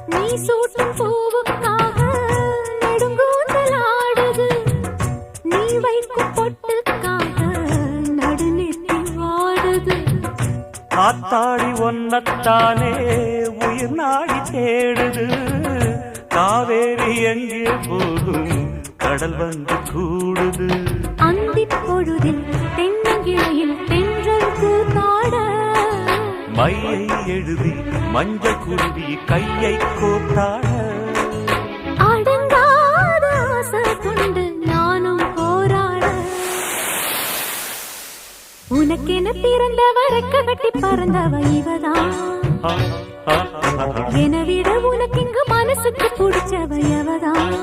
நீ சூட்டும் பூவுக்காக நெடுங்கூந்தல் ஆடுது. நீ வைக்கும் பொட்டுக்காக நடுநெத்தி வாடுது. காத்தாடி ஒன்னத்தானே உயிர் நாடி தேடுது. காவேரி எங்கே போகும் கடல் வந்து கூடுது. அந்திப் பொழுதில் தென்னங்கிளையில் தென்றல் கூத்தாட மையை எழுதி மஞ்சள் குருவி கையை கோத்தாட அடங்காத ஆசை கொண்டு நானும் போராட. உனக்கென பிறந்தவ ரெக்க கட்டி பறந்தவ இவதான். என விட உனக்கு இங்கு மனசுக்கு பிடிச்சவ எவதான்.